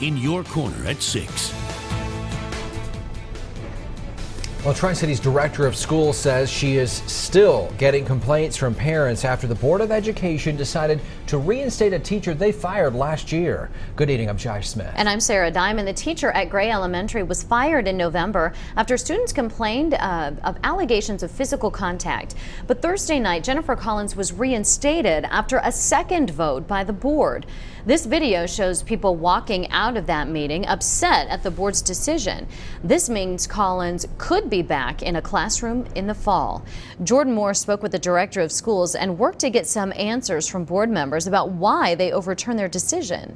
in your corner at 6. Well, Tri-City's director of schools says she is still getting complaints from parents after the Board of Education decided to reinstate a teacher they fired last year. Good evening, I'm Josh Smith. And I'm Sarah Diamond. The teacher at Gray Elementary was fired in November after students complained of allegations of physical contact. But Thursday night, Jennifer Collins was reinstated after a second vote by the board. This video shows people walking out of that meeting upset at the board's decision. This means Collins could be back in a classroom in the fall. Jordan Moore spoke with the director of schools and worked to get some answers from board members about why they overturned their decision.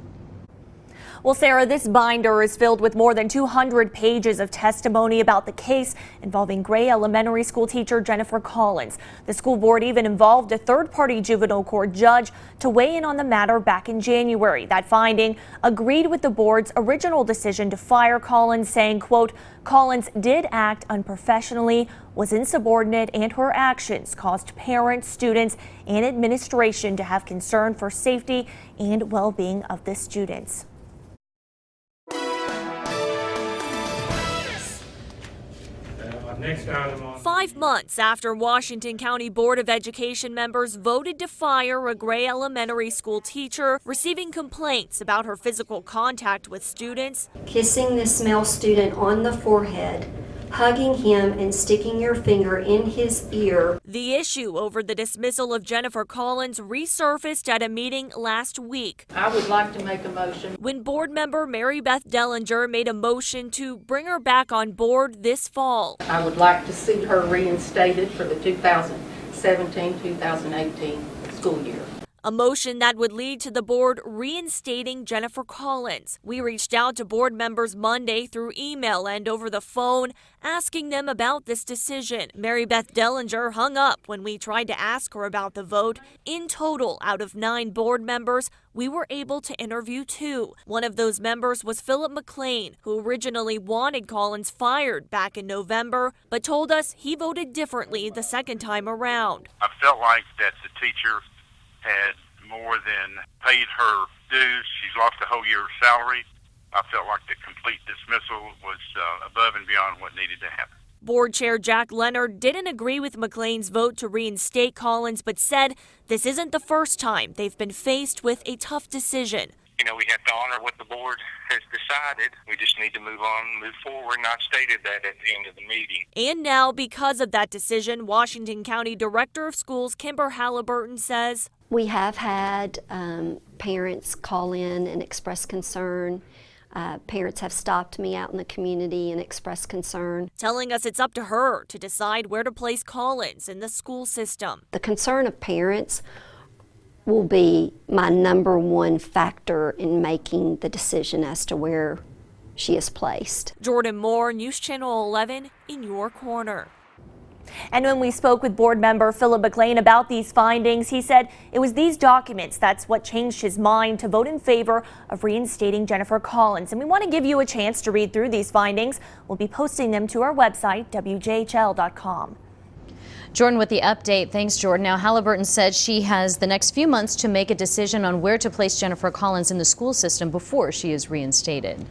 Well, Sarah, this binder is filled with more than 200 pages of testimony about the case involving Gray Elementary School teacher Jennifer Collins. The school board even involved a third-party juvenile court judge to weigh in on the matter back in January. That finding agreed with the board's original decision to fire Collins, saying, quote, Collins did act unprofessionally, was insubordinate, and her actions caused parents, students, and administration to have concern for safety and well-being of the students. Next item on 5 months after Washington County Board of Education members voted to fire a Gray Elementary School teacher receiving complaints about her physical contact with students, kissing this male student on the forehead, hugging him and sticking your finger in his ear. The issue over the dismissal of Jennifer Collins resurfaced at a meeting last week. I would like to make a motion. When board member Mary Beth Dellinger made a motion to bring her back on board this fall. I would like to see her reinstated for the 2017-2018 school year. A motion that would lead to the board reinstating Jennifer Collins. We reached out to board members Monday through email and over the phone, asking them about this decision. Mary Beth Dellinger hung up when we tried to ask her about the vote. In total, out of 9 board members, we were able to interview 2. One of those members was Philip McLean, who originally wanted Collins fired back in November, but told us he voted differently the second time around. I felt like that the teacher had more than paid her dues. She's lost a whole year's salary. I felt like the complete dismissal was above and beyond what needed to happen. Board Chair Jack Leonard didn't agree with McLean's vote to reinstate Collins, but said this isn't the first time they've been faced with a tough decision. You know, we have to honor what the board has decided. We just need to move on, move forward, and I stated that at the end of the meeting. And now, because of that decision, Washington County Director of Schools Kimber Halliburton says, We have had parents call in and express concern. Parents have stopped me out in the community and expressed concern. Telling us it's up to her to decide where to place Collins in the school system. The concern of parents will be my #1 factor in making the decision as to where she is placed. Jordan Moore, News Channel 11, in your corner. And when we spoke with board member Philip McLean about these findings, he said it was these documents that's what changed his mind to vote in favor of reinstating Jennifer Collins. And we want to give you a chance to read through these findings. We'll be posting them to our website, WJHL.com. Jordan with the update. Thanks, Jordan. Now, Halliburton said she has the next few months to make a decision on where to place Jennifer Collins in the school system before she is reinstated.